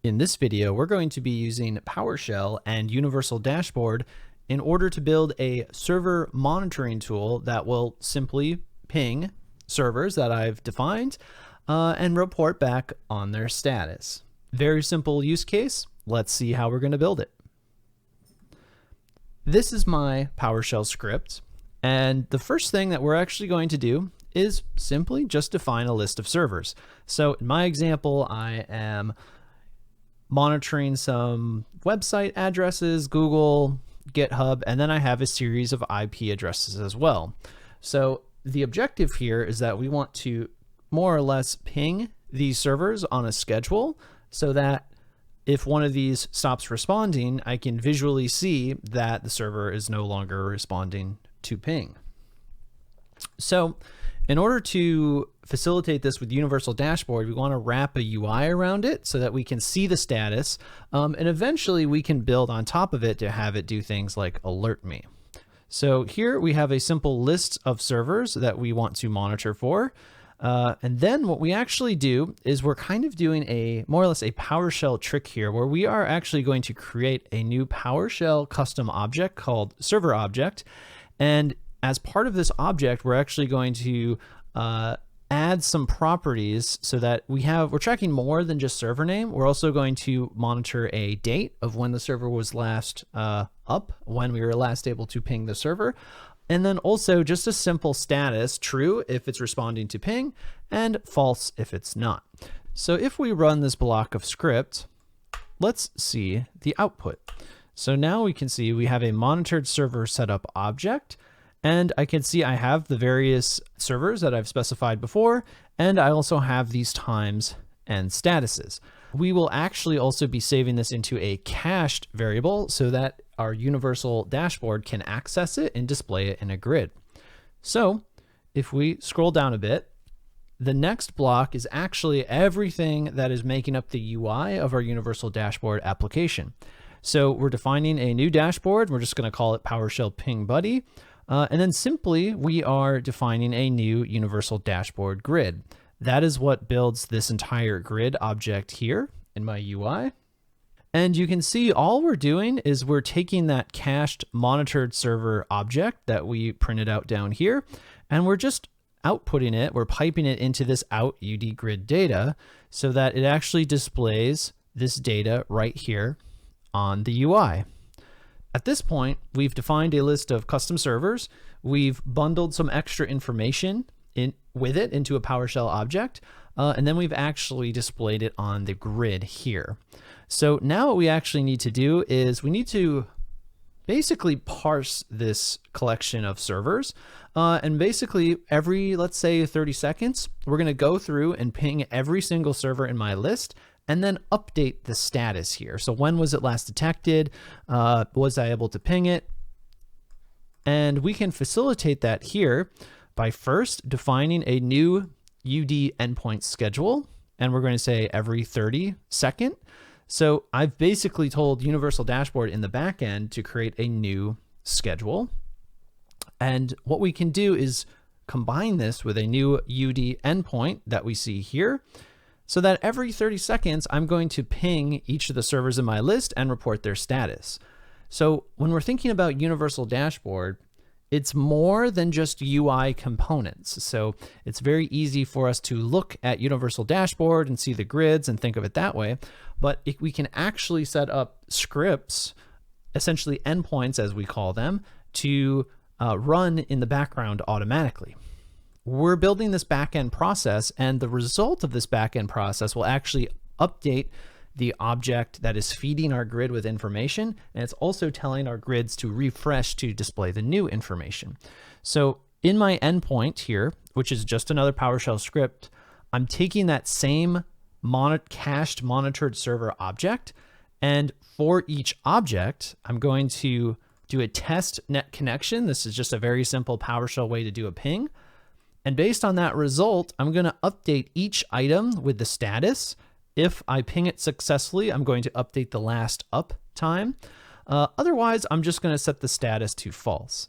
In this video, we're going to be using PowerShell and Universal Dashboard in order to build a server monitoring tool that will simply ping servers that I've defined and report back on their status. Very simple use case. Let's see how we're going to build it. This is my PowerShell script, and the first thing that we're actually going to do is simply just define a list of servers. So in my example, I am monitoring some website addresses, Google, GitHub, and then I have a series of IP addresses as well. So the objective here is that we want to more or less ping these servers on a schedule so that if one of these stops responding, I can visually see that the server is no longer responding to ping. So in order to facilitate this with Universal Dashboard, we want to wrap a UI around it so that we can see the status, and eventually we can build on top of it to have it do things like alert me. So here we have a simple list of servers that we want to monitor for. And then what we actually do is we're kind of doing a more or less a PowerShell trick here where we are actually going to create a new PowerShell custom object called server object. And as part of this object, we're actually going to add some properties so that we're tracking more than just server name. We're also going to monitor a date of when the server was last up, when we were last able to ping the server. And then also just a simple status, true if it's responding to ping and false if it's not. So if we run this block of script, let's see the output. So now we can see we have a monitored server setup object, and I can see I have the various servers that I've specified before, and I also have these times and statuses. We will actually also be saving this into a cached variable so that our Universal Dashboard can access it and display it in a grid. So if we scroll down a bit, the next block is actually everything that is making up the UI of our Universal Dashboard application. So we're defining a new dashboard. We're just going to call it PowerShell Ping Buddy. And then simply we are defining a new Universal Dashboard grid. That is what builds this entire grid object here in my UI. And you can see all we're doing is we're taking that cached monitored server object that we printed out down here, and we're just outputting it. We're piping it into this out UD grid data so that it actually displays this data right here on the UI. At this point, we've defined a list of custom servers. We've bundled some extra information with it into a PowerShell object, and then we've actually displayed it on the grid here. So now what we actually need to do is we need to basically parse this collection of servers, and basically every, let's say 30 seconds, we're going to go through and ping every single server in my list and then update the status here. So when was it last detected? Was I able to ping it? And we can facilitate that here by first defining a new UD endpoint schedule, and we're going to say every 30 second. So I've basically told Universal Dashboard in the back end to create a new schedule. And what we can do is combine this with a new UD endpoint that we see here, so that every 30 seconds, I'm going to ping each of the servers in my list and report their status. So when we're thinking about Universal Dashboard, it's more than just UI components. So it's very easy for us to look at Universal Dashboard and see the grids and think of it that way. But we can actually set up scripts, essentially endpoints as we call them, to run in the background automatically. We're building this backend process, and the result of this backend process will actually update the object that is feeding our grid with information, and it's also telling our grids to refresh to display the new information. So in my endpoint here, which is just another PowerShell script, I'm taking that same cached monitored server object, and for each object, I'm going to do a test net connection. This is just a very simple PowerShell way to do a ping. And based on that result, I'm going to update each item with the status. If I ping it successfully, I'm going to update the last up time. Otherwise, I'm just going to set the status to false.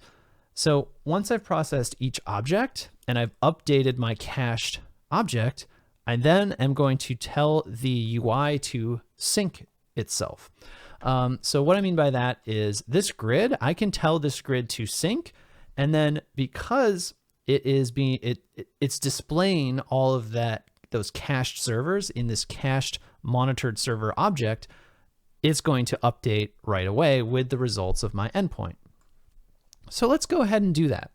So once I've processed each object and I've updated my cached object, I then am going to tell the UI to sync itself. So what I mean by that is this grid, I can tell this grid to sync, and then because it is it's displaying all of those cached servers in this cached monitored server object, it's going to update right away with the results of my endpoint. So let's go ahead and do that.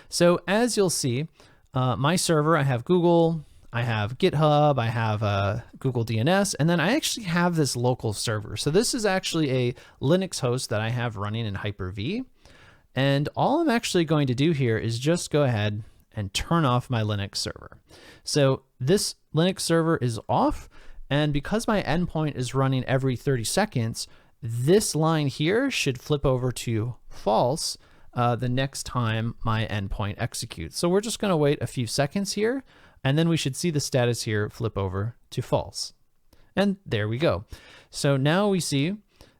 So as you'll see, my server, I have Google, I have GitHub, I have Google DNS, and then I actually have this local server. So this is actually a Linux host that I have running in Hyper-V. And all I'm actually going to do here is just go ahead and turn off my Linux server. So this Linux server is off, and because my endpoint is running every 30 seconds, this line here should flip over to false the next time my endpoint executes. So we're just going to wait a few seconds here, and then we should see the status here flip over to false. And there we go. So now we see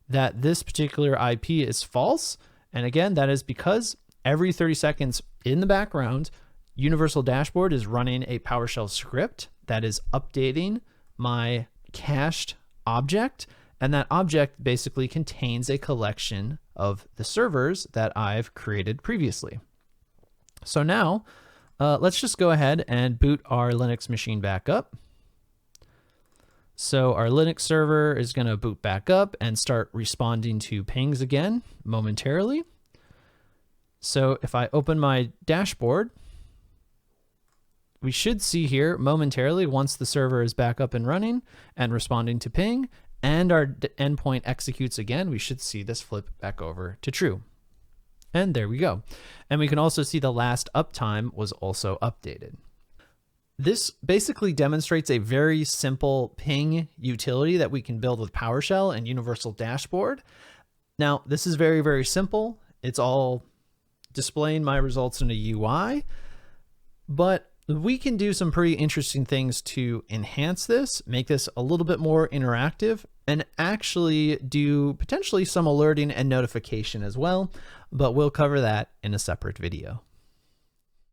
that this particular IP is false. And again, that is because every 30 seconds in the background, Universal Dashboard is running a PowerShell script that is updating my cached object. And that object basically contains a collection of the servers that I've created previously. So now let's just go ahead and boot our Linux machine back up. So our Linux server is going to boot back up and start responding to pings again momentarily. So if I open my dashboard, we should see here momentarily, once the server is back up and running and responding to ping and our endpoint executes again, we should see this flip back over to true. And there we go. And we can also see the last uptime was also updated. This basically demonstrates a very simple ping utility that we can build with PowerShell and Universal Dashboard. Now, this is very, very simple. It's all displaying my results in a UI, but we can do some pretty interesting things to enhance this, make this a little bit more interactive, and actually do potentially some alerting and notification as well, but we'll cover that in a separate video.